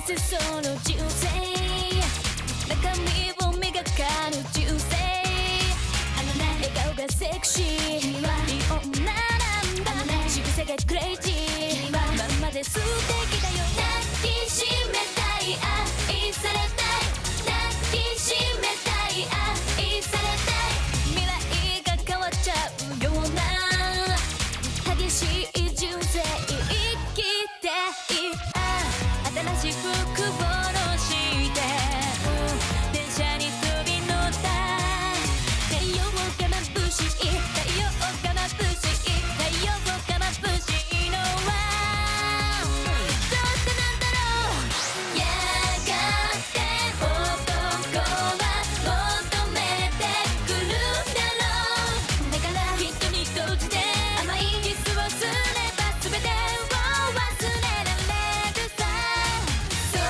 せその人生、中身を磨かぬ人生、あのね笑顔がセクシー、君はいい女なんだ、仕草がクレイジー、君はまんまで素敵だよ。抱きしめたい、愛されたい、抱きしめたい、愛されたい、未来が変わっちゃうような激しい人生生きていい。新しい服を下ろして電車に飛び乗った。太陽が眩しい、太陽が眩しい、太陽が眩しいのはどうしてなんだろう。やがて男は求めてくるだろう。だから瞳閉じて甘いキスをすれば全てを忘れられるさ。そう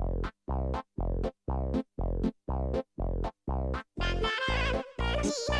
このピース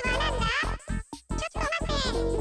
はなんだ？ちょっと待って。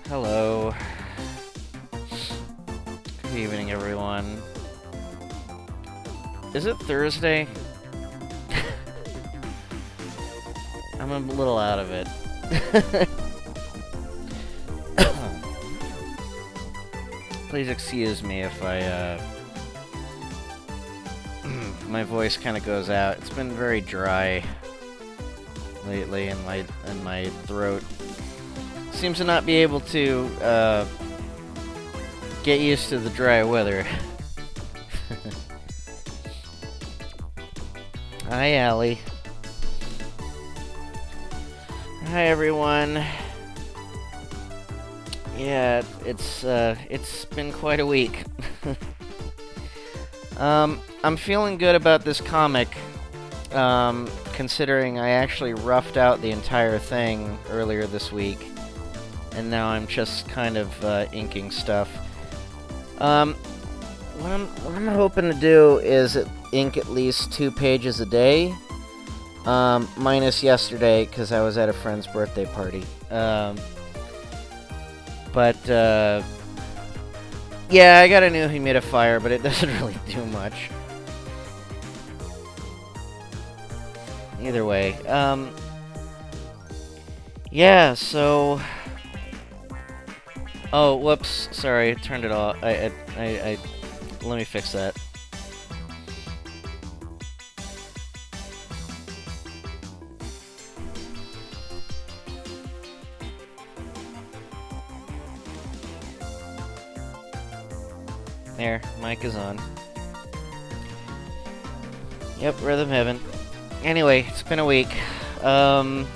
Hello. Good evening, everyone. Is it Thursday? I'm a little out of it. Please excuse me if I, my voice kind of goes out. It's been very dry lately, and my throat seems to not be able to get used to the dry weather. Hi, Allie. Hi, everyone. Yeah, it's been quite a week. I'm feeling good about this comic, considering I actually roughed out the entire thing earlier this week, and now I'm just kind of inking stuff. What I'm hoping to do is ink at least 2 pages a day, minus yesterday because I was at a friend's birthday party. But yeah, I got a new humidifier, but it doesn't really do much. Either way, yeah. So, oh, whoops, sorry, turned it off. Let me fix that. There, mic is on. Yep, Rhythm Heaven. Anyway, it's been a week. I'm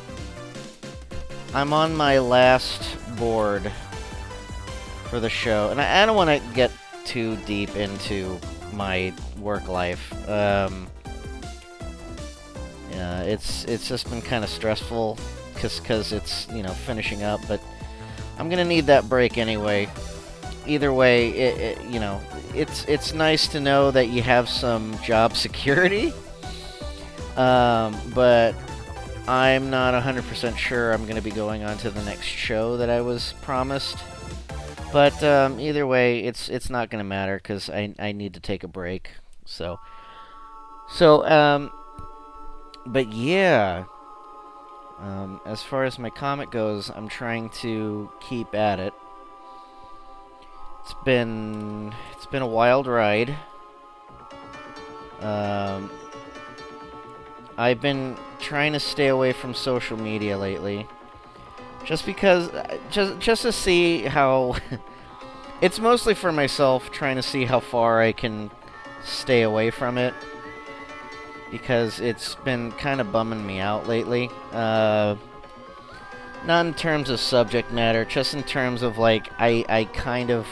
on my last board for the show, and I don't want to get too deep into my work life. Yeah, it's just been kind of stressful because it's, you know, finishing up, but I'm gonna need that break anyway. Either way, you know, it's nice to know that you have some job security, but I'm not 100% sure I'm going to be going on to the next show that I was promised. But either way, it's not going to matter because I need to take a break. So, but yeah, as far as my comic goes, I'm trying to keep at it. It's been a wild ride. I've been trying to stay away from social media lately, just because, just to see how. It's mostly for myself, trying to see how far I can stay away from it, because it's been kind of bumming me out lately. Not in terms of subject matter, just in terms of, like, I kind of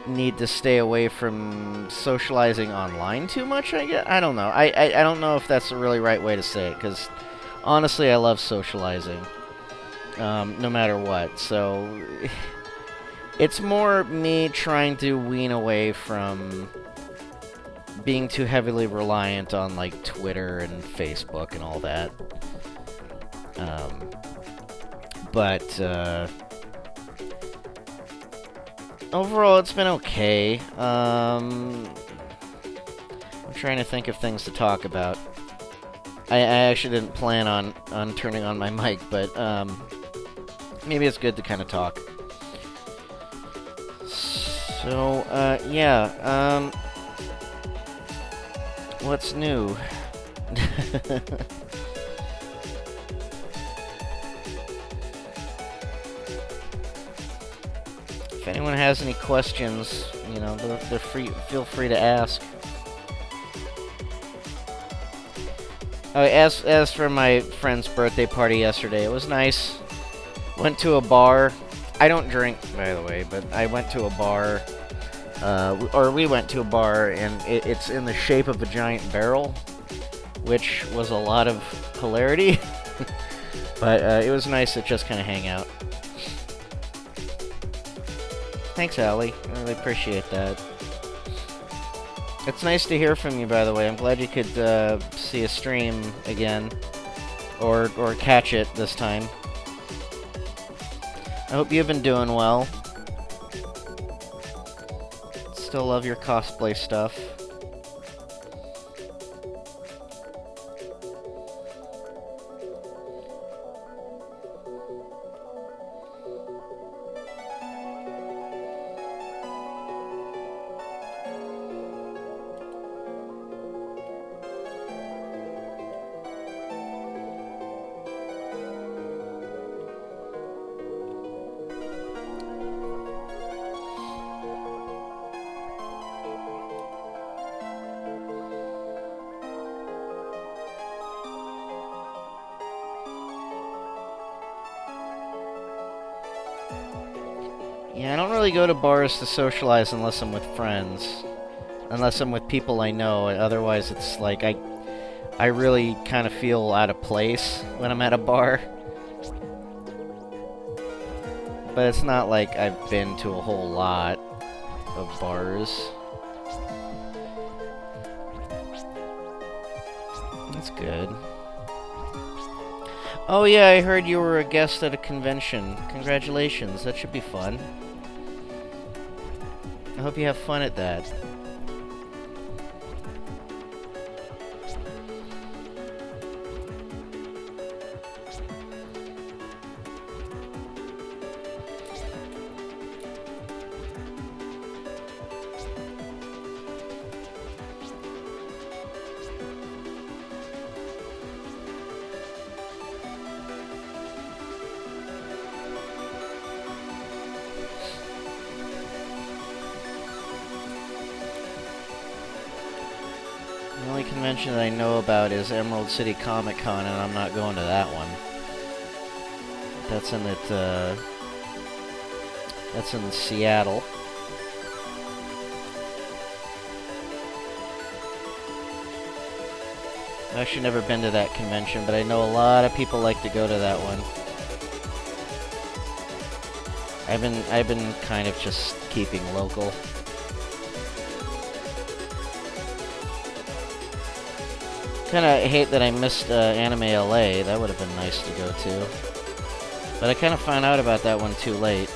need to stay away from socializing online too much, I guess. I don't know. I don't know if that's the really right way to say it, because honestly, I love socializing, no matter what. So it's more me trying to wean away from being too heavily reliant on, like, Twitter and Facebook and all that. But overall, it's been okay. I'm trying to think of things to talk about. I actually didn't plan on turning on my mic, but maybe it's good to kind of talk. So, yeah. What's new? If anyone has any questions, you know, they're free. Feel free to ask. Oh, as for my friend's birthday party yesterday, it was nice. Went to a bar. I don't drink, by the way, but I went to a bar. We went to a bar, and it's in the shape of a giant barrel, which was a lot of hilarity. But it was nice to just kind of hang out. Thanks, Allie. I really appreciate that. It's nice to hear from you, by the way. I'm glad you could see a stream again, or catch it this time. I hope you've been doing well. Still love your cosplay stuff. Yeah, I don't really go to bars to socialize unless I'm with friends. Unless I'm with people I know. Otherwise, it's like I really kind of feel out of place when I'm at a bar. But it's not like I've been to a whole lot of bars. That's good. Oh yeah, I heard you were a guest at a convention. Congratulations, that should be fun. I hope you have fun at that. The only convention that I know about is Emerald City Comic Con, and I'm not going to that one. That's in Seattle. I've actually never been to that convention, but I know a lot of people like to go to that one. I've been kind of just keeping local. Kinda hate that I missed Anime LA. That would have been nice to go to. But I kind of found out about that one too late.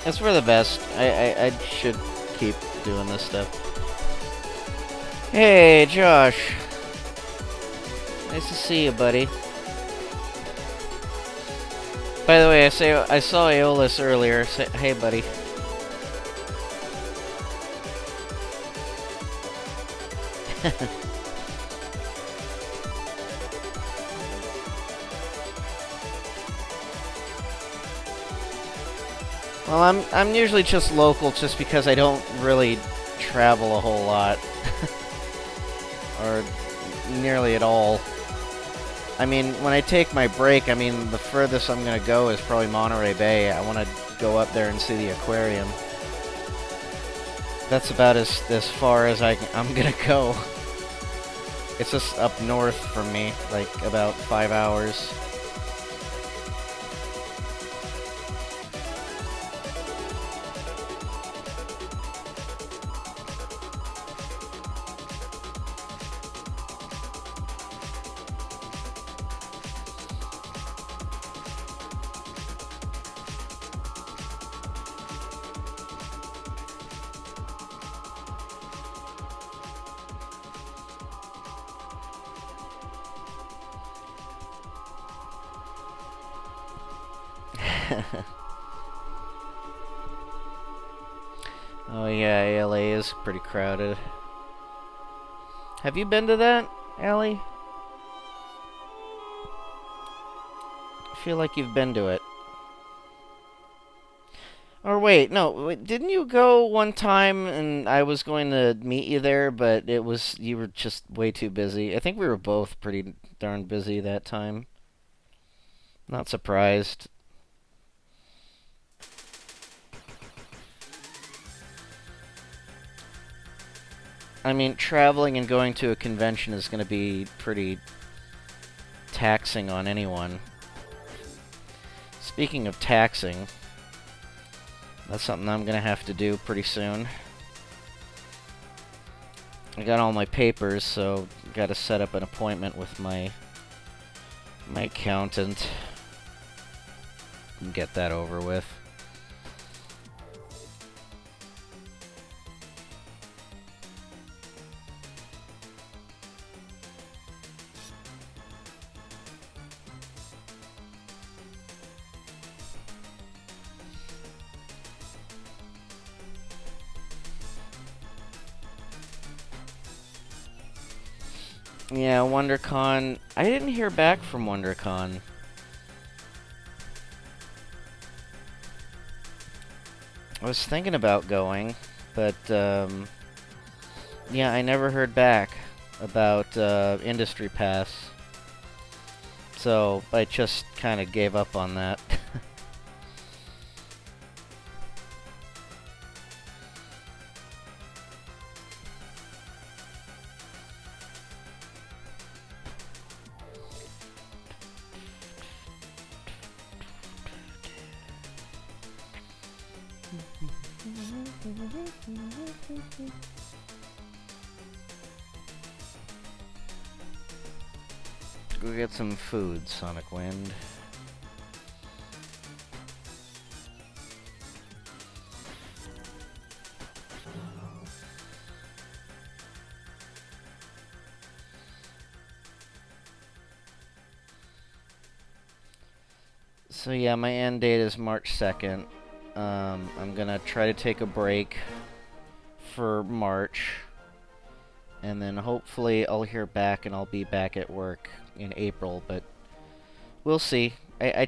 It's for the best. I should keep doing this stuff. Hey, Josh. Nice to see you, buddy. By the way, I saw Aeolus earlier. Say, hey, buddy. Well, I'm usually just local, just because I don't really travel a whole lot, or nearly at all. I mean, when I take my break, I mean, the furthest I'm going to go is probably Monterey Bay. I want to go up there and see the aquarium. That's about as far as I'm going to go. It's just up north from me, like about 5 hours. Oh yeah, LA is pretty crowded. Have you been to that, Allie? I feel like you've been to it. Or wait, no, didn't you go one time and I was going to meet you there, but you were just way too busy. I think we were both pretty darn busy that time. Not surprised. I mean, traveling and going to a convention is going to be pretty taxing on anyone. Speaking of taxing, that's something I'm going to have to do pretty soon. I got all my papers, so got to set up an appointment with my accountant and get that over with. Yeah, WonderCon. I didn't hear back from WonderCon. I was thinking about going, but yeah, I never heard back about Industry Pass. So I just kind of gave up on that. Go get some food, Sonic Wind. So yeah, my end date is March 2nd. I'm gonna try to take a break for March, and then hopefully I'll hear back and I'll be back at work in April, but we'll see. I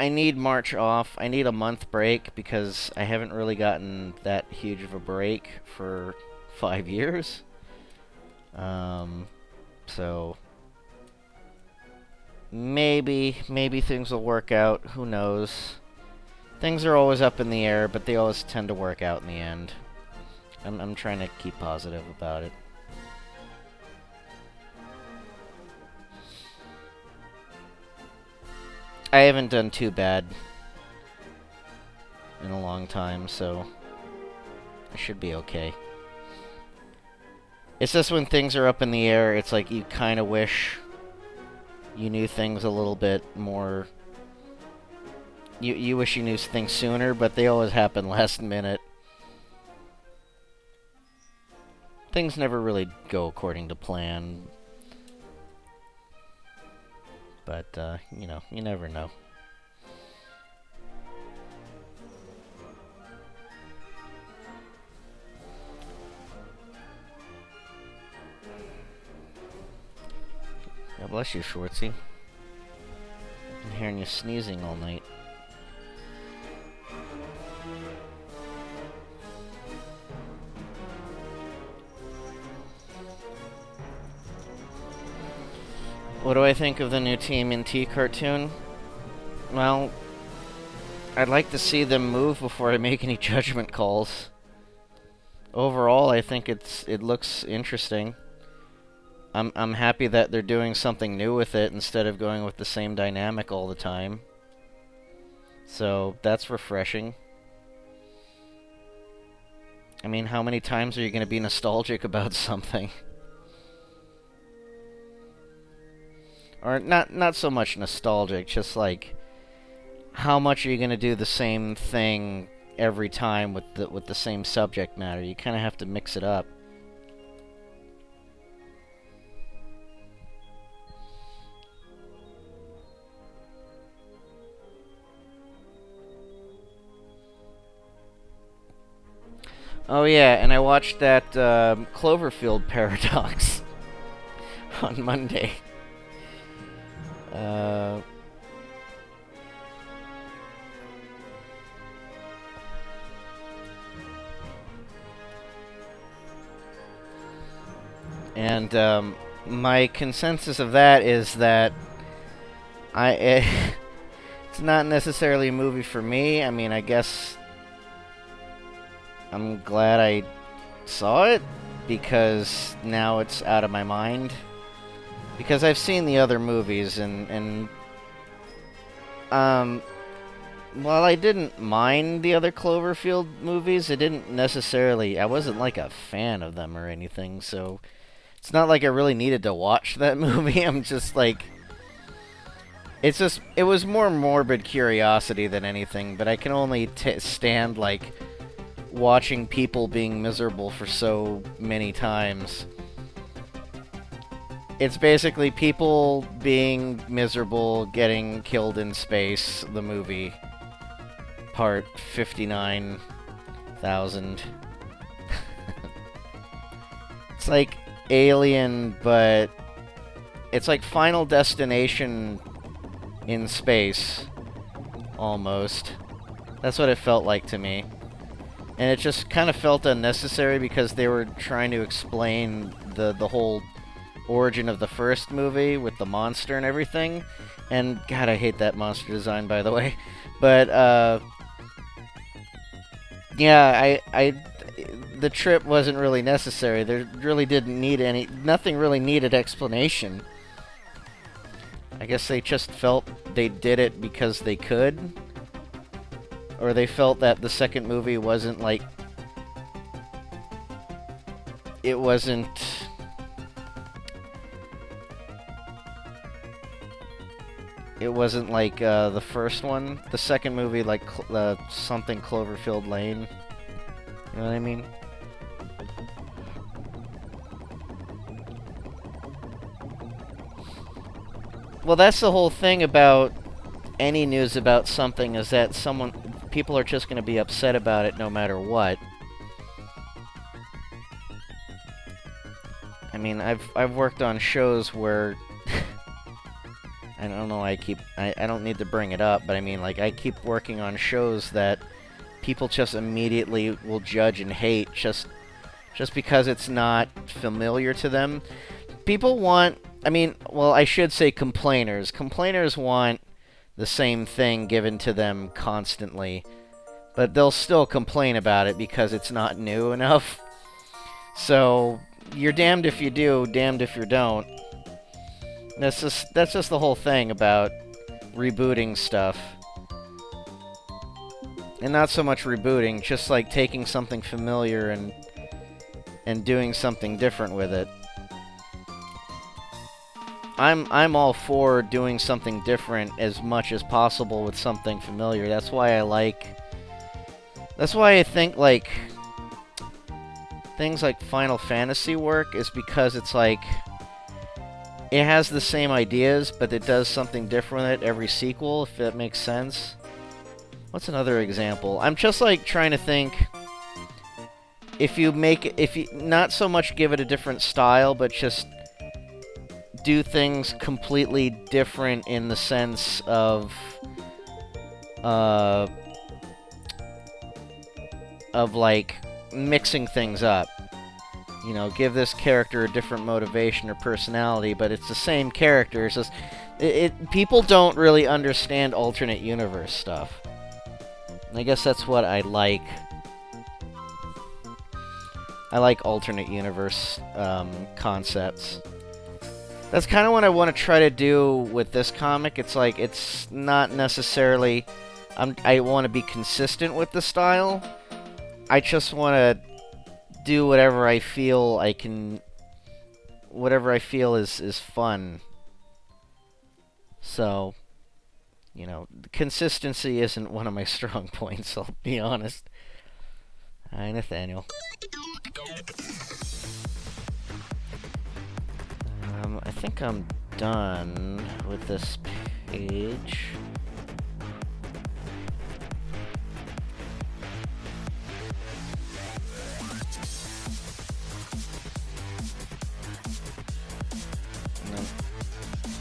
need March off. I need a month break because I haven't really gotten that huge of a break for 5 years. So maybe things will work out. Who knows? Things are always up in the air, but they always tend to work out in the end. I'm trying to keep positive about it. I haven't done too bad in a long time, so I should be okay. It's just when things are up in the air, it's like you kind of wish you knew things a little bit more. You wish you knew things sooner, but they always happen last minute. Things never really go according to plan. But, you know, you never know. God bless you, Schwartzy. I've been hearing you sneezing all night. What do I think of the new TMNT cartoon? Well, I'd like to see them move before I make any judgment calls. Overall, I think it looks interesting. I'm happy that they're doing something new with it instead of going with the same dynamic all the time. So, that's refreshing. I mean, how many times are you going to be nostalgic about something? Or not so much nostalgic, just like how much are you going to do the same thing every time with the same subject matter? You kind of have to mix it up. Oh yeah, and I watched that Cloverfield Paradox on Monday. And my consensus of that is that it's not necessarily a movie for me. I mean, I guess I'm glad I saw it because now it's out of my mind. Because I've seen the other movies and while I didn't mind the other Cloverfield movies, it didn't necessarily. I wasn't like a fan of them or anything, so it's not like I really needed to watch that movie. I'm just like. It was more morbid curiosity than anything, but I can only stand, like, watching people being miserable for so many times. It's basically people being miserable, getting killed in space, the movie. Part 59,000. It's like Alien, but it's like Final Destination in space, almost. That's what it felt like to me. And it just kind of felt unnecessary because they were trying to explain the whole origin of the first movie with the monster and everything. And God, I hate that monster design, by the way. But yeah, the trip wasn't really necessary. There really didn't need nothing really needed explanation. I guess they just felt they did it because they could. Or they felt that the second movie wasn't like... It wasn't... It wasn't like the first one. The second movie, like something Cloverfield Lane. You know what I mean? Well, that's the whole thing about any news about something, is that people are just going to be upset about it no matter what. I mean, I've worked on shows where I don't know, I don't need to bring it up, but I mean, like, I keep working on shows that people just immediately will judge and hate just because it's not familiar to them. People want, I mean, well, I should say complainers. Complainers want the same thing given to them constantly, but they'll still complain about it because it's not new enough. So, you're damned if you do, damned if you don't. That's just the whole thing about rebooting stuff. And not so much rebooting, just like taking something familiar and doing something different with it. I'm all for doing something different as much as possible with something familiar. That's why I think, like, things like Final Fantasy work, is because it's like, it has the same ideas, but it does something different with it every sequel, if that makes sense. What's another example? I'm just, like, trying to think, if you not so much give it a different style, but just do things completely different in the sense of like, mixing things up. You know, give this character a different motivation or personality, but it's the same character. It's just, people don't really understand alternate universe stuff. And I guess that's what I like. I like alternate universe concepts. That's kind of what I want to try to do with this comic. It's like, it's not necessarily... I want to be consistent with the style. I just want to do whatever I feel I can... Whatever I feel is fun. So, you know, consistency isn't one of my strong points, I'll be honest. Hi, Nathaniel. I think I'm done with this page.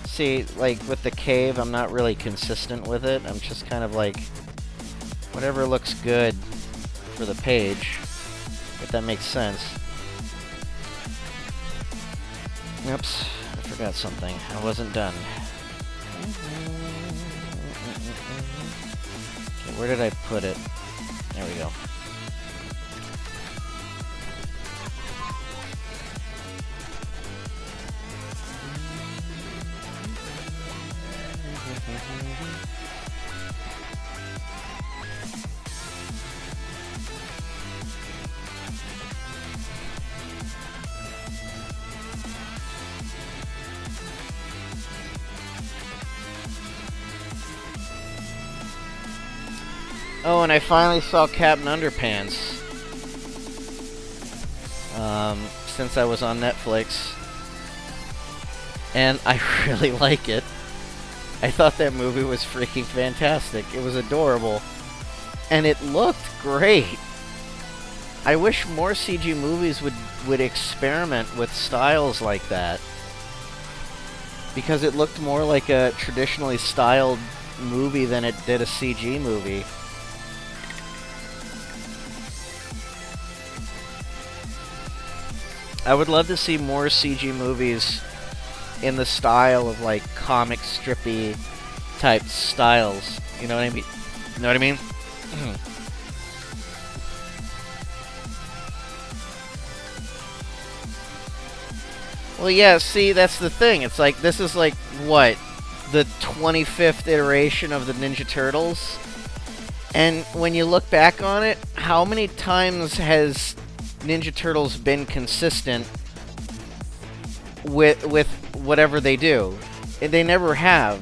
See, like, with the cave, I'm not really consistent with it. I'm just kind of like, whatever looks good for the page, if that makes sense. Oops, I forgot something. I wasn't done. Okay, where did I put it? There we go. Oh, and I finally saw Captain Underpants. Since I was on Netflix. And I really like it. I thought that movie was freaking fantastic. It was adorable. And it looked great. I wish more CG movies would experiment with styles like that. Because it looked more like a traditionally styled movie than it did a CG movie. I would love to see more CG movies in the style of like comic strippy type styles. You know what I mean? You know what I mean? Well, yeah, see, that's the thing. It's like, this is like, what? The 25th iteration of the Ninja Turtles? And when you look back on it, how many times has Ninja Turtles been consistent with whatever they do? They never have.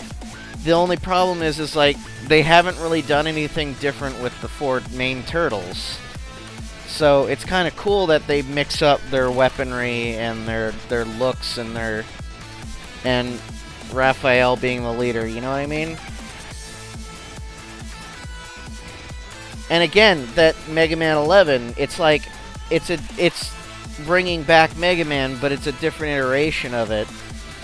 The only problem is like, they haven't really done anything different with the four main turtles. So it's kind of cool that they mix up their weaponry and their looks and Raphael being the leader, you know what I mean? And again, that Mega Man 11, it's like it's bringing back Mega Man, but it's a different iteration of it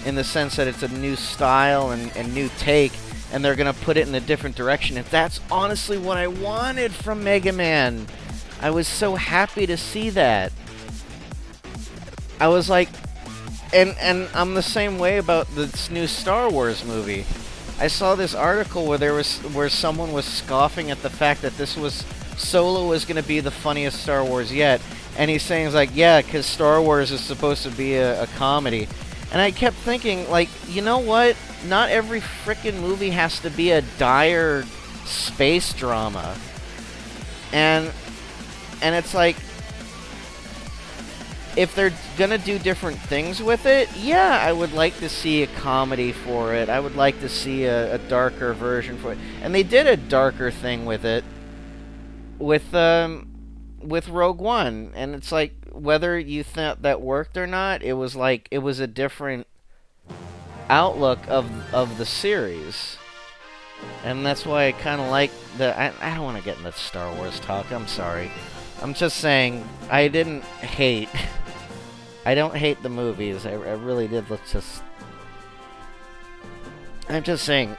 in the sense that it's a new style and new take, and they're gonna put it in a different direction. And that's honestly what I wanted from Mega Man. I was so happy to see that. I was like, and I'm the same way about this new Star Wars movie. I saw this article where someone was scoffing at the fact that Solo was going to be the funniest Star Wars yet, and he's saying, like, yeah, because Star Wars is supposed to be a comedy. And I kept thinking, like, you know what? Not every frickin' movie has to be a dire space drama. And it's like, if they're gonna do different things with it, yeah, I would like to see a comedy for it. I would like to see a darker version for it. And they did a darker thing with it with Rogue One. And it's like, whether you thought that worked or not, it was like, it was a different outlook of the series. And that's why I kind of like I don't want to get into Star Wars talk, I'm sorry. I'm just saying, I don't hate the movies. I really did. I'm just saying,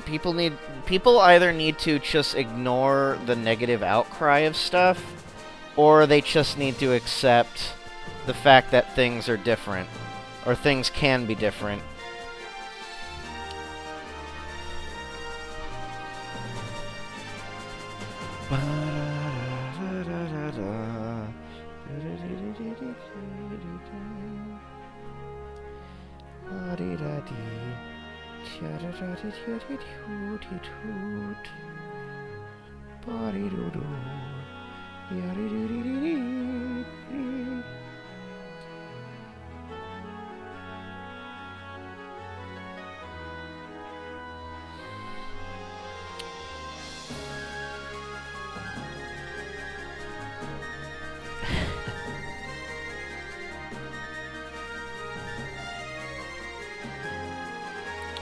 people either need to just ignore the negative outcry of stuff, or they just need to accept the fact that things are different, or things can be different.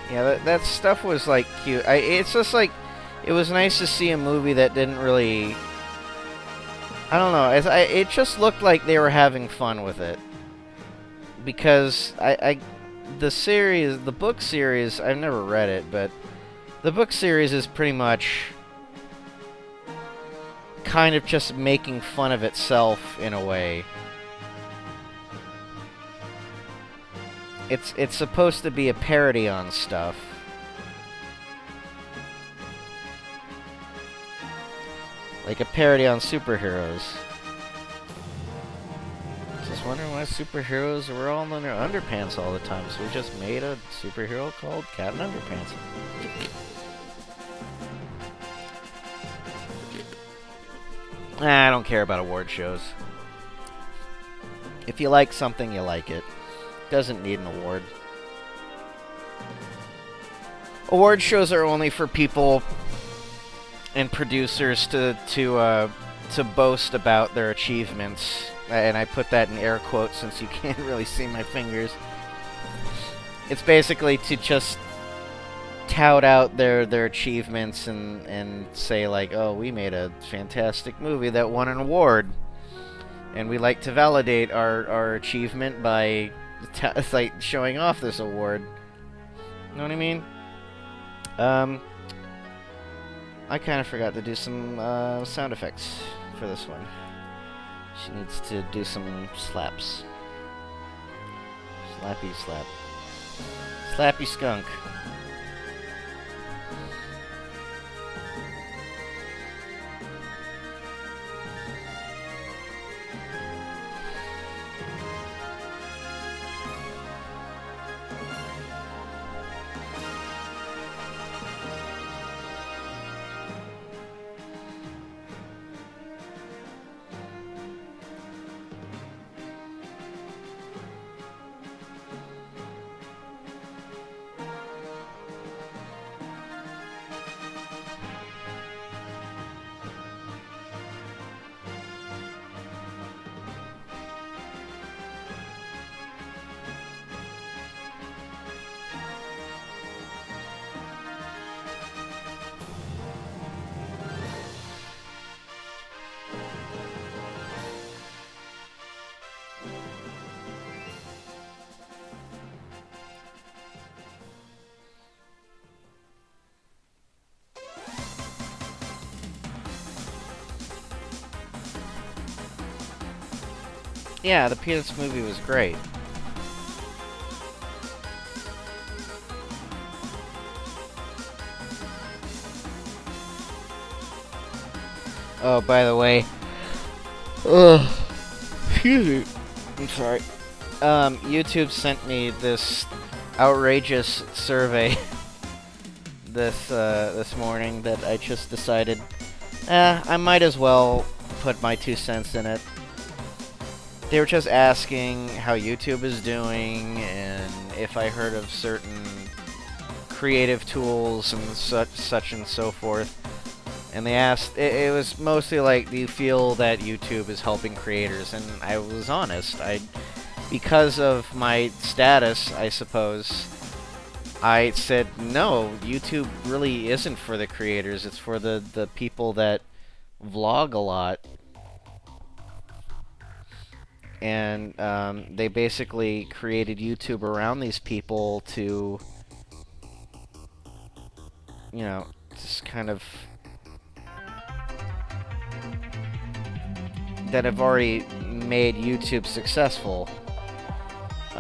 Yeah, that stuff was, like, cute. It's just, like, it was nice to see a movie that didn't really... I don't know. It just looked like they were having fun with it. Because the book series, I've never read it, but the book series is pretty much kind of just making fun of itself in a way. It's supposed to be a parody on stuff. Like a parody on superheroes. Just wondering why superheroes were all in their underpants all the time, so we just made a superhero called Captain Underpants. I don't care about award shows. If you like something, you like it. Doesn't need an award. Award shows are only for people and producers to boast about their achievements, and I put that in air quotes since you can't really see my fingers. It's basically to just tout out their achievements and say like, oh, we made a fantastic movie that won an award, and we like to validate our achievement by like showing off this award. You know what I mean? I kind of forgot to do some sound effects for this one. She needs to do some slaps. Slappy slap. Slappy skunk. Yeah, the Peanuts movie was great. Oh, by the way, excuse me, I'm sorry. YouTube sent me this outrageous survey this morning that I just decided, I might as well put my 2 cents in it. They were just asking how YouTube is doing and if I heard of certain creative tools and such and so forth. And they asked, it was mostly like, do you feel that YouTube is helping creators? And I was honest. Because of my status, I suppose, I said, no, YouTube really isn't for the creators. It's for the people that vlog a lot. And they basically created YouTube around these people to, you know, just kind of, that have already made YouTube successful. You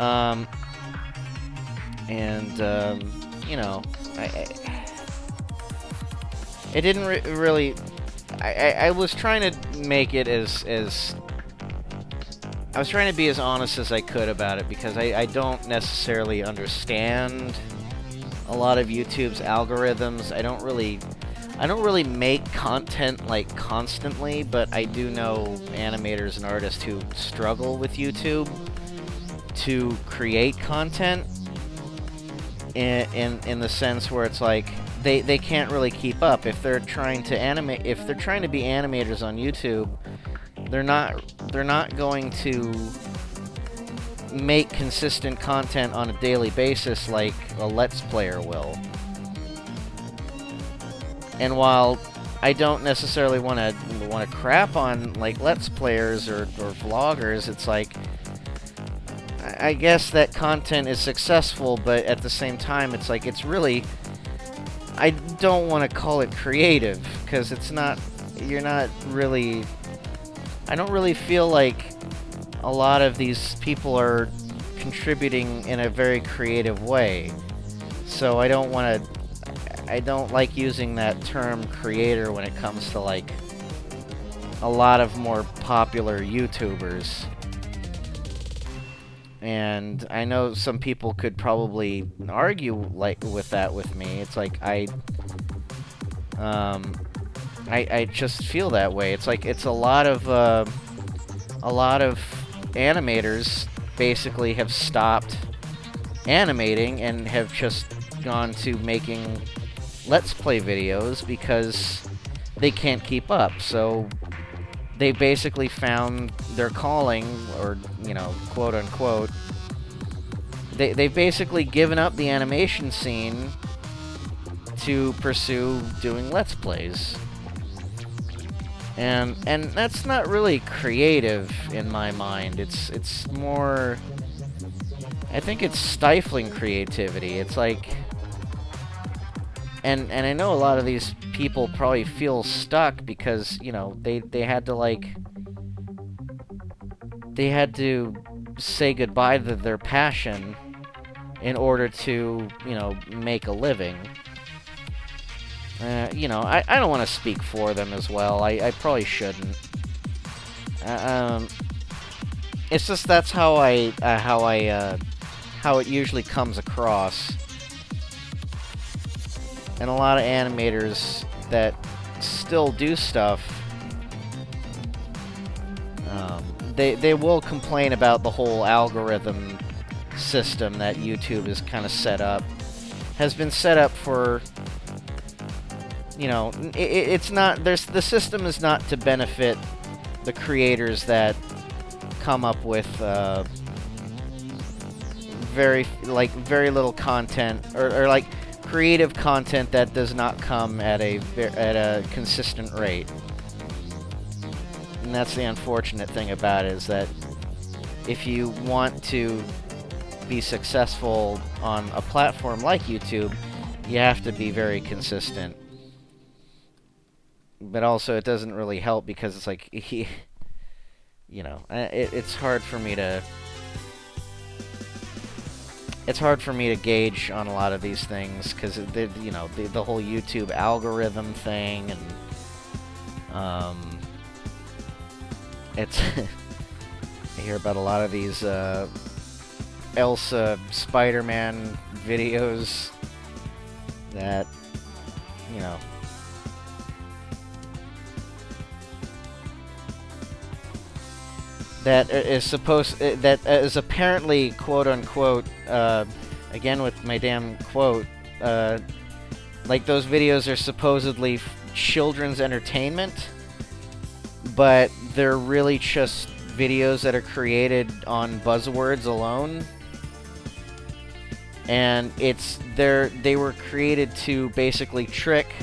know, it didn't really. I was trying to make it as I was trying to be as honest as I could about it, because I don't necessarily understand a lot of YouTube's algorithms. I don't really make content like constantly, but I do know animators and artists who struggle with YouTube to create content in the sense where it's like they can't really keep up. If they're trying to animate, if they're trying to be animators on YouTube, they're not going to make consistent content on a daily basis like a Let's Player will. And while I don't necessarily want to crap on like Let's Players or vloggers, it's like, I guess that content is successful, but at the same time, it's like, it's really, I don't want to call it creative, because it's not, you're not really, I don't really feel like a lot of these people are contributing in a very creative way. So I don't want to, I don't like using that term creator when it comes to like a lot of more popular YouTubers. And I know some people could probably argue like with that with me. It's like I just feel that way. It's like it's a lot of animators basically have stopped animating and have just gone to making Let's Play videos because they can't keep up. So they basically found their calling, or, you know, quote unquote. They've basically given up the animation scene to pursue doing Let's Plays. And that's not really creative in my mind. It's more, I think it's stifling creativity. It's like, and I know a lot of these people probably feel stuck because, you know, they had to, like, they had to say goodbye to their passion in order to, you know, make a living. You know, I don't want to speak for them as well. I probably shouldn't. It's just that's how how it usually comes across. And a lot of animators that still do stuff, they will complain about the whole algorithm system that YouTube is kind of set up. Has been set up for, you know, it's not, the system is not to benefit the creators that come up with very little content, or like creative content that does not come at a consistent rate. And that's the unfortunate thing about it, is that if you want to be successful on a platform like YouTube, you have to be very consistent. But also, it doesn't really help because it's like, you know, it's hard for me to... It's hard for me to gauge on a lot of these things, because, you know, the whole YouTube algorithm thing, and, it's... I hear about a lot of these, Elsa Spider-Man videos that, you know... that is apparently, quote-unquote, again with my damn quote, like those videos are supposedly children's entertainment, but they're really just videos that are created on buzzwords alone. And they were created to basically trick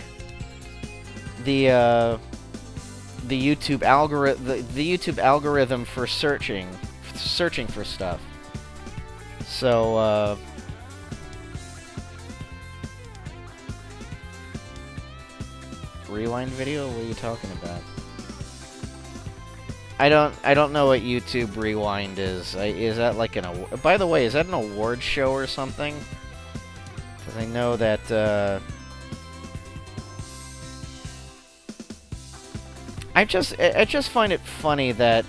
the YouTube algorithm for searching for stuff. So rewind video? What are you talking about? I don't know what YouTube Rewind is. Is that like by the way, is that an award show or something? Because I know that I just find it funny that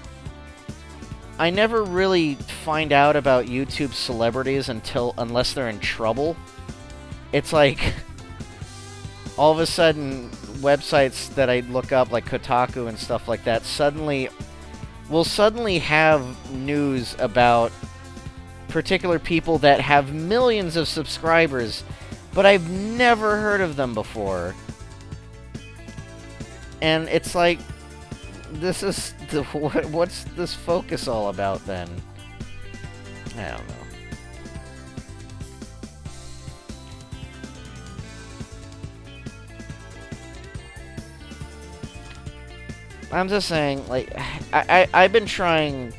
I never really find out about YouTube celebrities unless they're in trouble. It's like all of a sudden websites that I look up, like Kotaku and stuff like that, will suddenly have news about particular people that have millions of subscribers, but I've never heard of them before. And it's like, this is what's this focus all about then? I don't know. I'm just saying, like, I've been trying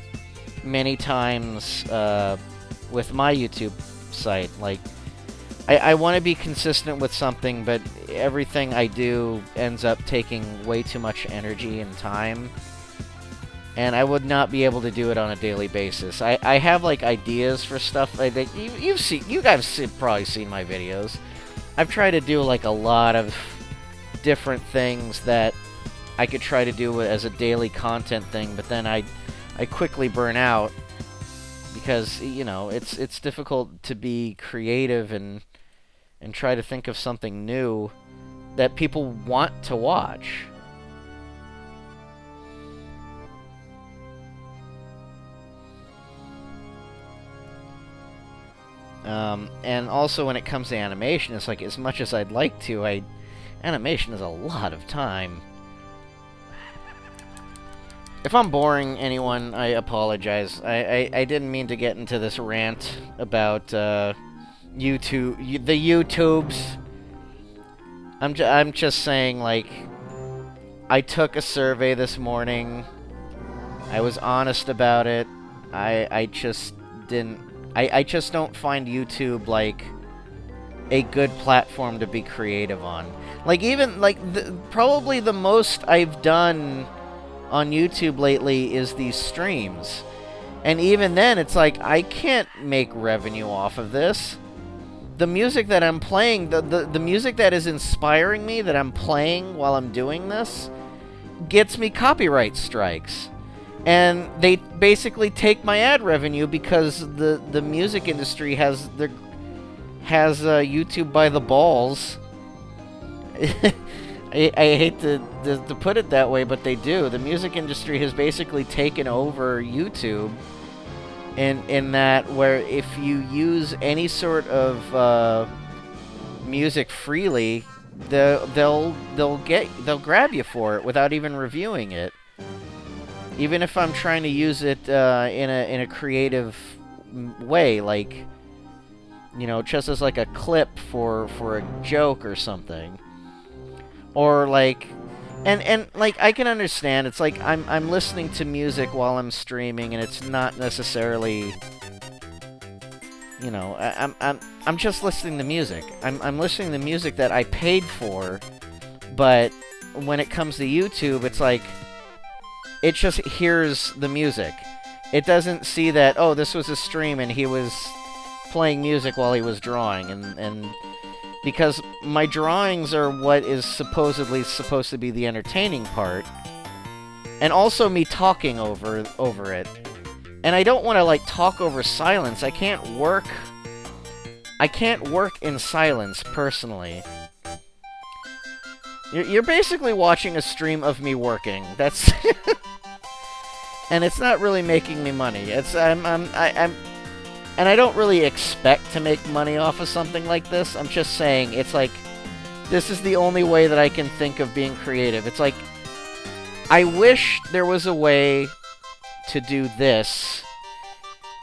many times with my YouTube site. Like, I want to be consistent with something, but everything I do ends up taking way too much energy and time. And I would not be able to do it on a daily basis. I have, like, ideas for stuff that you guys have probably seen my videos. I've tried to do, like, a lot of different things that I could try to do as a daily content thing, but then I quickly burn out because, you know, it's difficult to be creative and try to think of something new that people want to watch. And also when it comes to animation, it's like, as much as I'd like to, animation is a lot of time. If I'm boring anyone, I apologize. I didn't mean to get into this rant about YouTube, the YouTubes. I'm just saying, like, I took a survey this morning. I was honest about it. I just didn't. I just don't find YouTube like a good platform to be creative on. Like, even like probably the most I've done on YouTube lately is these streams. And even then, it's like, I can't make revenue off of this. The music that I'm playing, the music that is inspiring me, that I'm playing while I'm doing this, gets me copyright strikes. And they basically take my ad revenue because the music industry has YouTube by the balls. I hate to put it that way, but they do. The music industry has basically taken over YouTube in that, where if you use any sort of music freely, they'll grab you for it without even reviewing it. Even if I'm trying to use it in a creative way, like, you know, just as like a clip for a joke or something. Or like, and like, I can understand. It's like I'm listening to music while I'm streaming, and it's not necessarily, you know, I'm just listening to music. I'm listening to music that I paid for. But when it comes to YouTube, it's like, it just hears the music. It doesn't see that, oh, this was a stream and he was playing music while he was drawing, and because my drawings are what is supposedly supposed to be the entertaining part, and also me talking over it. And I don't want to, like, talk over silence. I can't work in silence, personally. You're basically watching a stream of me working. That's and it's not really making me money. It's and I don't really expect to make money off of something like this. I'm just saying, it's like, this is the only way that I can think of being creative. It's like, I wish there was a way to do this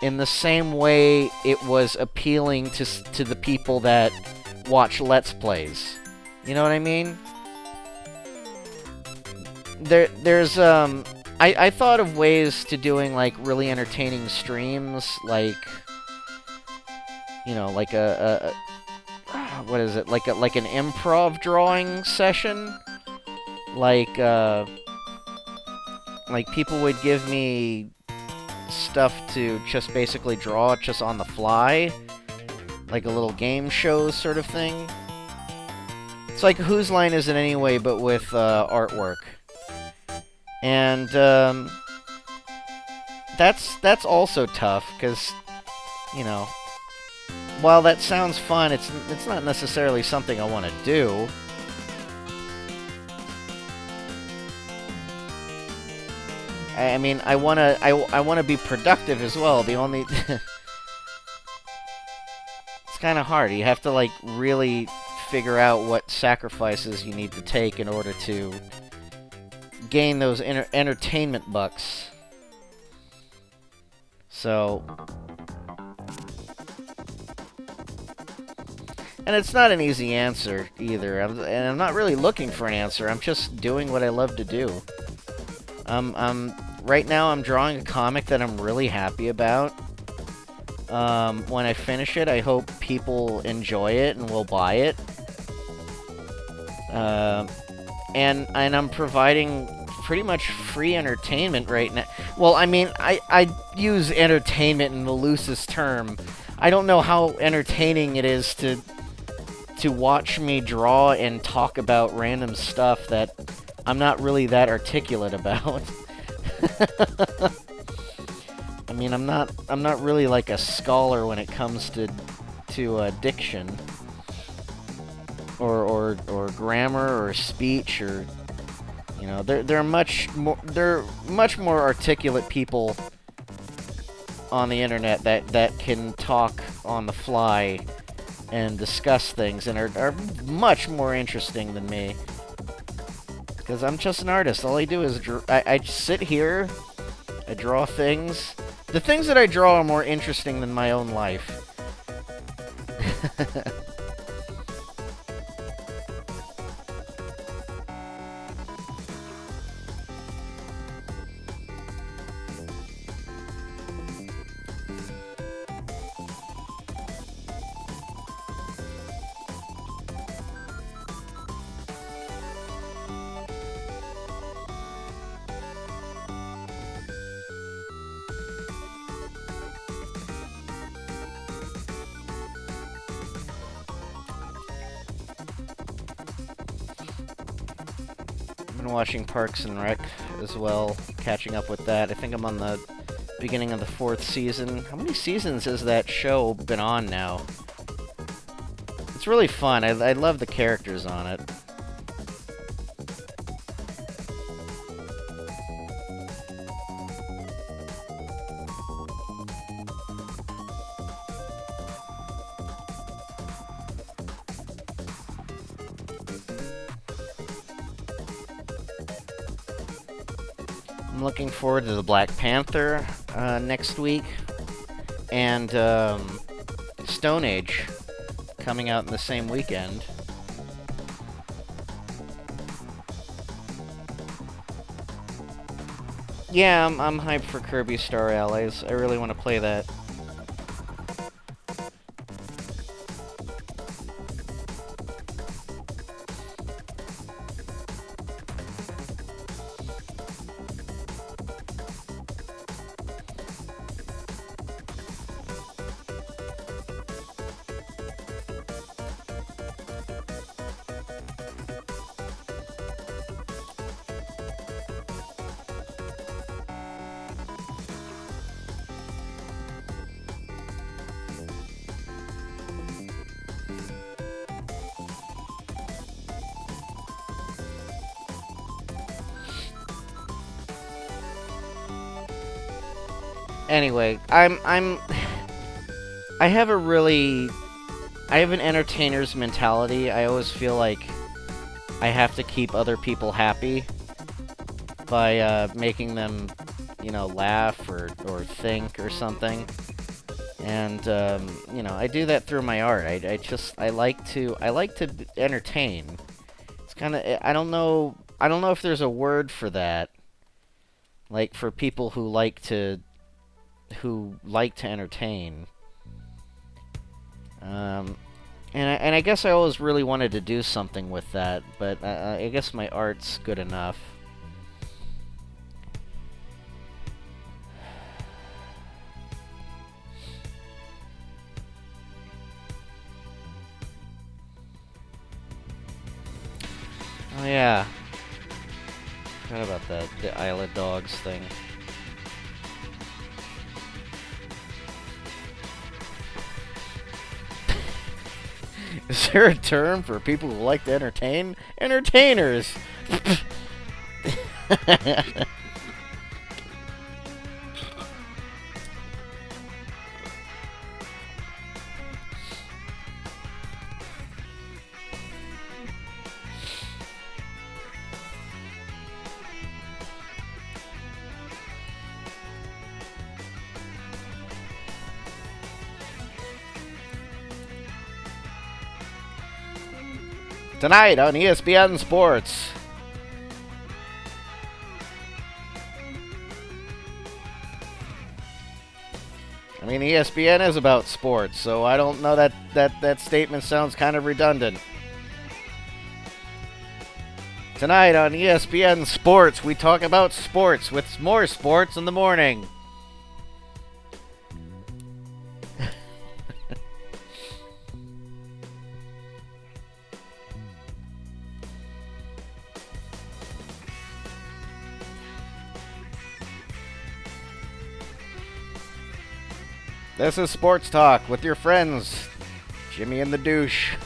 in the same way it was appealing to the people that watch Let's Plays. You know what I mean? There's I thought of ways to doing, like, really entertaining streams, like, you know, like what is it? Like an improv drawing session. Like people would give me stuff to just basically draw just on the fly, like a little game show sort of thing. It's like Whose Line Is It Anyway, but with artwork. And that's also tough, because, you know, while that sounds fun, it's not necessarily something I want to do. I mean, I wanna be productive as well. The only it's kind of hard. You have to, like, really figure out what sacrifices you need to take in order to gain those entertainment bucks. So, and it's not an easy answer either. And I'm not really looking for an answer. I'm just doing what I love to do. Right now I'm drawing a comic that I'm really happy about. When I finish it, I hope people enjoy it and will buy it. And I'm providing pretty much free entertainment right now. Well, I mean, I use entertainment in the loosest term. I don't know how entertaining it is to watch me draw and talk about random stuff that I'm not really that articulate about. I mean, I'm not really like a scholar when it comes to diction or grammar or speech, or, you know, they're much more articulate people on the internet that can talk on the fly and discuss things and are much more interesting than me. Because I'm just an artist. All I do is I just sit here, I draw things. The things that I draw are more interesting than my own life. Been watching Parks and Rec as well, catching up with that. I think I'm on the beginning of the 4th season. How many seasons has that show been on now? It's really fun. I love the characters on it. I'm looking forward to the Black Panther next week, and Stone Age coming out in the same weekend. Yeah, I'm hyped for Kirby Star Allies. I really want to play that. Anyway, I have an entertainer's mentality. I always feel like I have to keep other people happy by making them, you know, laugh or think or something. And you know, I do that through my art. I like to entertain. It's kind of, I don't know if there's a word for that. Like for people who like to entertain. And I guess I always really wanted to do something with that, but I guess my art's good enough. Oh yeah. Forgot about that, the Isle of Dogs thing. Is there a term for people who like to entertain? Entertainers! Tonight on ESPN Sports. I mean, ESPN is about sports, so I don't know that statement sounds kind of redundant. Tonight on ESPN Sports, we talk about sports with more sports in the morning. This is Sports Talk with your friends, Jimmy and the Douche.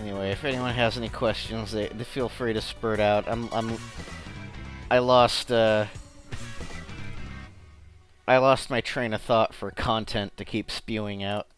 Anyway, if anyone has any questions, they feel free to spurt out. I lost my train of thought for content to keep spewing out.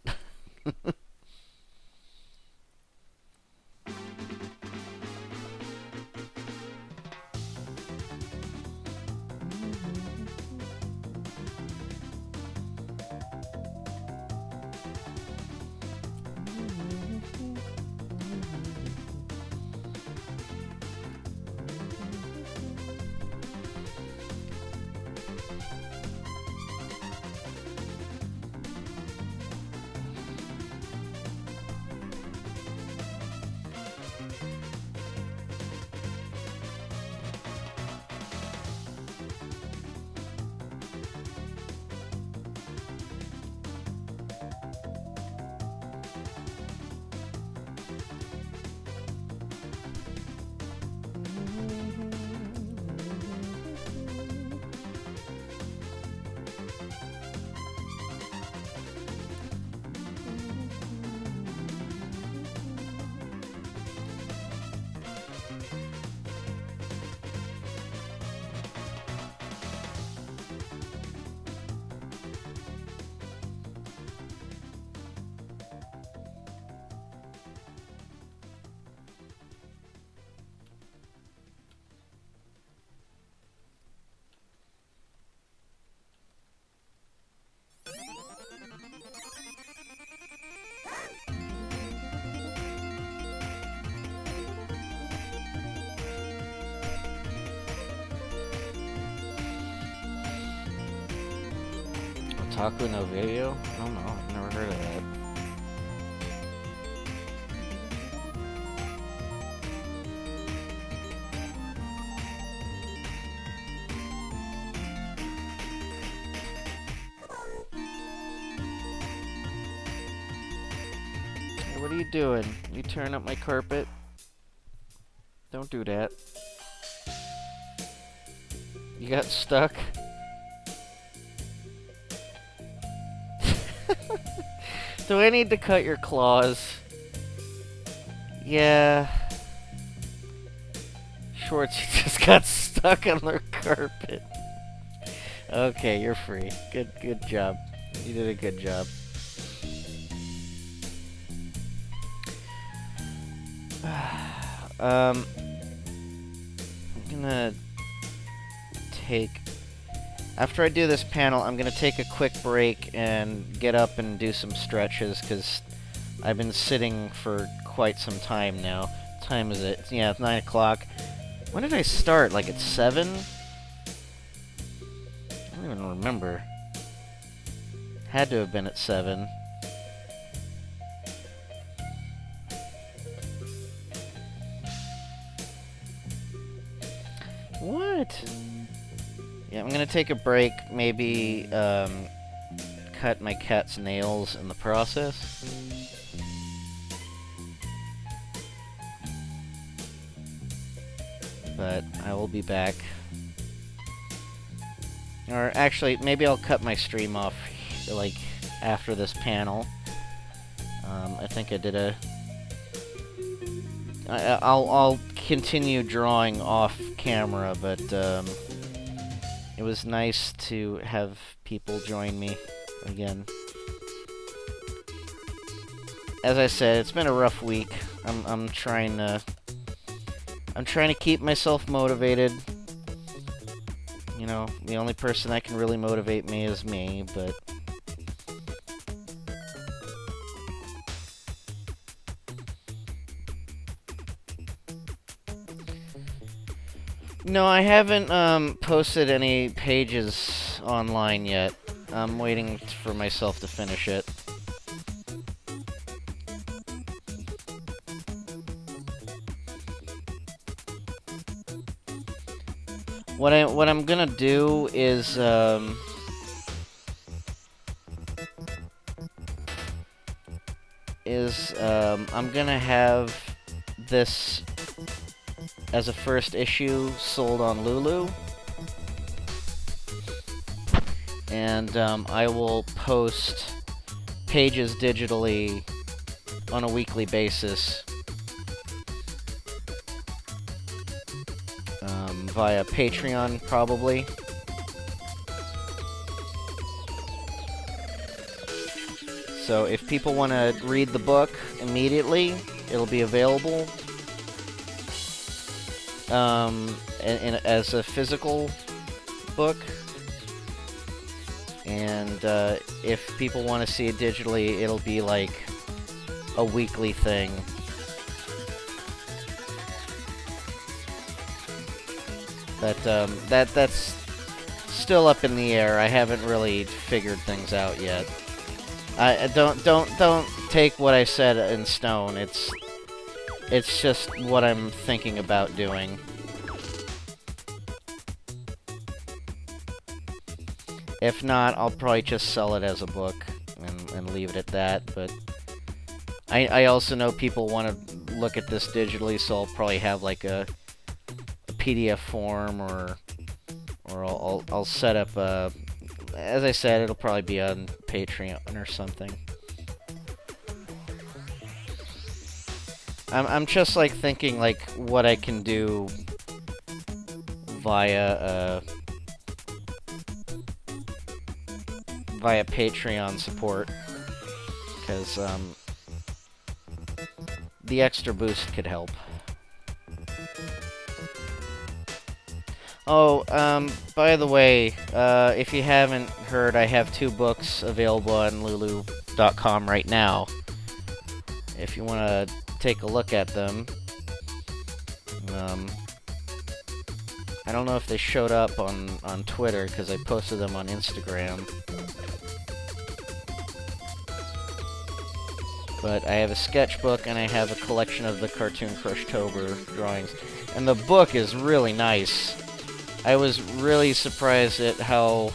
Otaku no Video? I don't know, I've never heard of that. Hey, what are you doing? You tearing up my carpet? Don't do that. You got stuck? Do I need to cut your claws? Yeah. Schwartz, you just got stuck on the carpet. Okay, you're free. Good job. You did a good job. I'm gonna take... After I do this panel, I'm gonna take a quick break and get up and do some stretches, because I've been sitting for quite some time now. What time is it? Yeah, it's 9 o'clock. When did I start? Like at 7? I don't even remember. Had to have been at 7. What? Yeah, I'm gonna take a break, maybe cut my cat's nails in the process. But I will be back. Or actually, maybe I'll cut my stream off, like, after this panel. I think I did a... I'll continue drawing off camera, but it was nice to have people join me again. As I said, it's been a rough week. I'm trying to keep myself motivated. You know, the only person that can really motivate me is me, but no, I haven't posted any pages online yet. I'm waiting for myself to finish it. What I'm gonna do is I'm gonna have this as a first issue sold on Lulu, and I will post pages digitally on a weekly basis via Patreon, probably. So if people want to read the book immediately, it'll be available as a physical book. And if people want to see it digitally, it'll be like a weekly thing. But that's still up in the air. I haven't really figured things out yet. I don't take what I said in stone. It's just what I'm thinking about doing. If not, I'll probably just sell it as a book and leave it at that. But I also know people want to look at this digitally, so I'll probably have like a PDF form, or I'll set up a. As I said, it'll probably be on Patreon or something. I'm just like thinking like what I can do via Patreon support, because the extra boost could help. Oh, by the way, if you haven't heard, I have 2 books available on Lulu.com right now. If you want to take a look at them. I don't know if they showed up on Twitter, because I posted them on Instagram. But I have a sketchbook, and I have a collection of the Cartoon Crushtober drawings. And the book is really nice. I was really surprised at how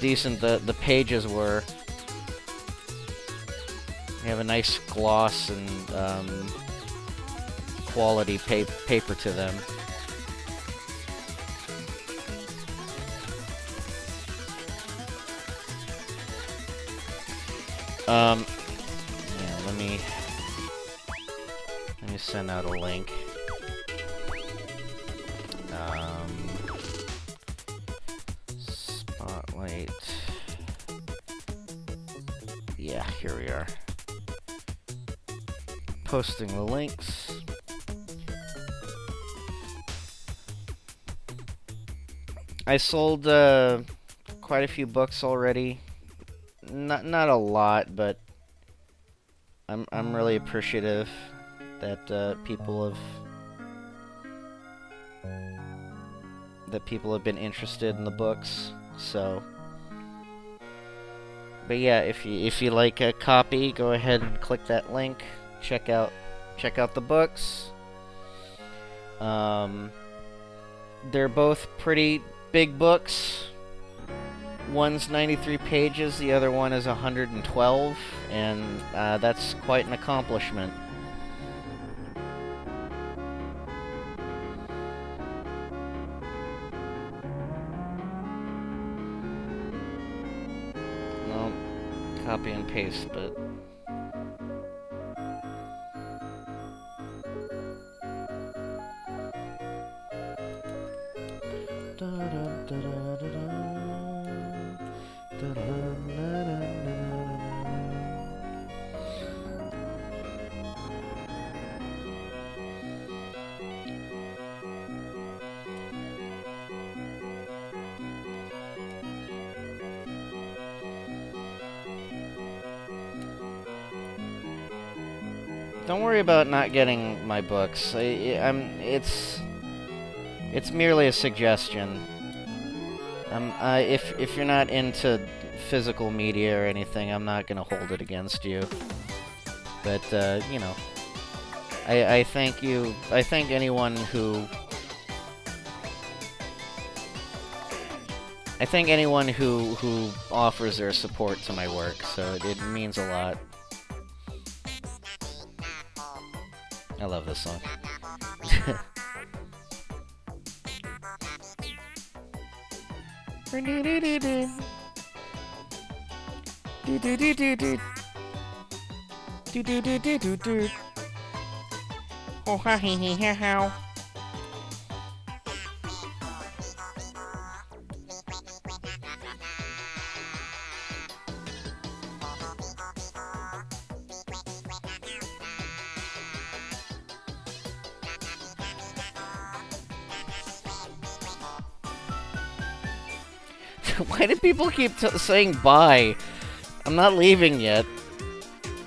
decent the pages were. They have a nice gloss and quality paper to them. Yeah, let me send out a link. Spotlight. Yeah, here we are. Posting the links. I sold quite a few books already. Not a lot, but I'm really appreciative that people have been interested in the books. So, but yeah, if you like a copy, go ahead and click that link. Check out the books. They're both pretty big books. One's 93 pages, the other one is 112, and that's quite an accomplishment. Well, copy and paste, but... Don't worry about not getting my books. It's merely a suggestion. If you're not into physical media or anything, I'm not gonna hold it against you. But you know, I thank you. I thank anyone who offers their support to my work. So it means a lot. I love this song. Oh, ha, he, ha, how. Why do people keep saying bye? I'm not leaving yet.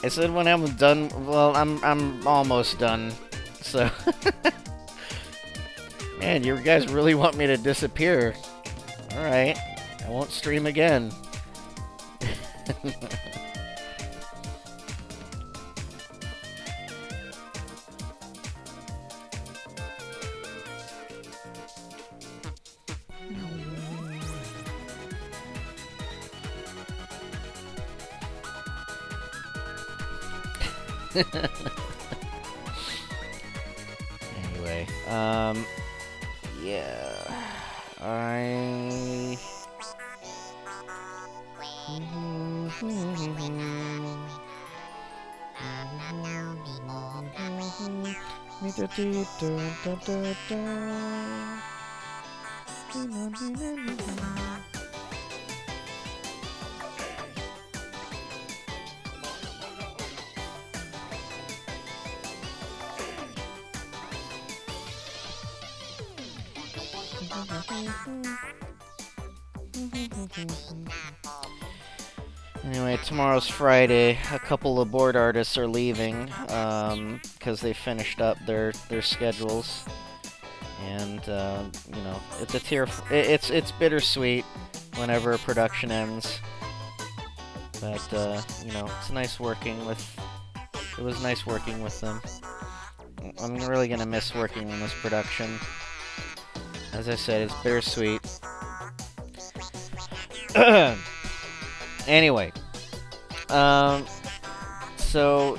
I said when I'm done. Well, I'm almost done. So, man, you guys really want me to disappear? All right, I won't stream again. Anyway, yeah, I. Anyway, tomorrow's Friday. A couple of board artists are leaving because they finished up their schedules, and you know, it's a it's bittersweet whenever a production ends. But you know, it's nice working with. It was nice working with them. I'm really gonna miss working on this production. As I said, it's bittersweet. Anyway, so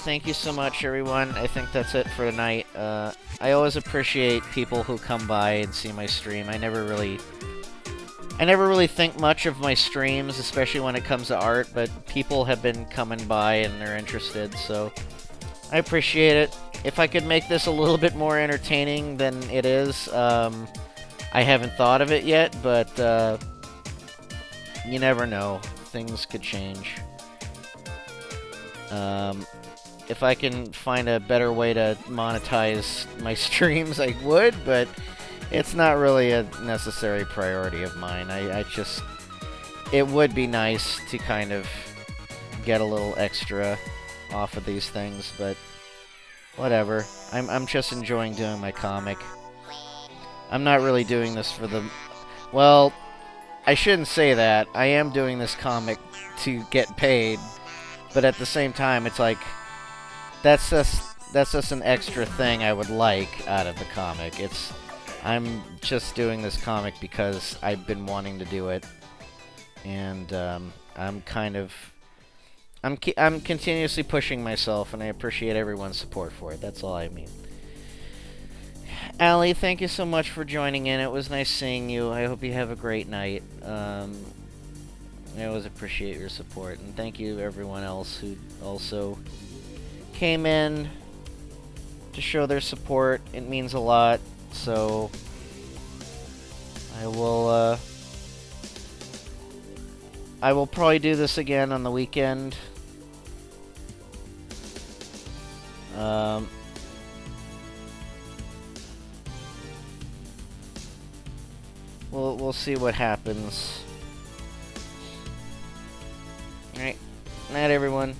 thank you so much, everyone. I think that's it for tonight. I always appreciate people who come by and see my stream. I never really think much of my streams, especially when it comes to art, but people have been coming by and they're interested, so I appreciate it. If I could make this a little bit more entertaining than it is, I haven't thought of it yet, but you never know. Things could change. If I can find a better way to monetize my streams, I would, but it's not really a necessary priority of mine. I just... It would be nice to kind of get a little extra off of these things, but whatever. I'm just enjoying doing my comic. I'm not really doing this for the... Well, I shouldn't say that. I am doing this comic to get paid, but at the same time, it's like that's just an extra thing I would like out of the comic. I'm just doing this comic because I've been wanting to do it, and I'm continuously pushing myself, and I appreciate everyone's support for it. That's all I mean. Allie, thank you so much for joining in. It was nice seeing you. I hope you have a great night. I always appreciate your support. And thank you everyone else who also came in to show their support. It means a lot. So I will probably do this again on the weekend. We'll see what happens. Alright. Night, everyone.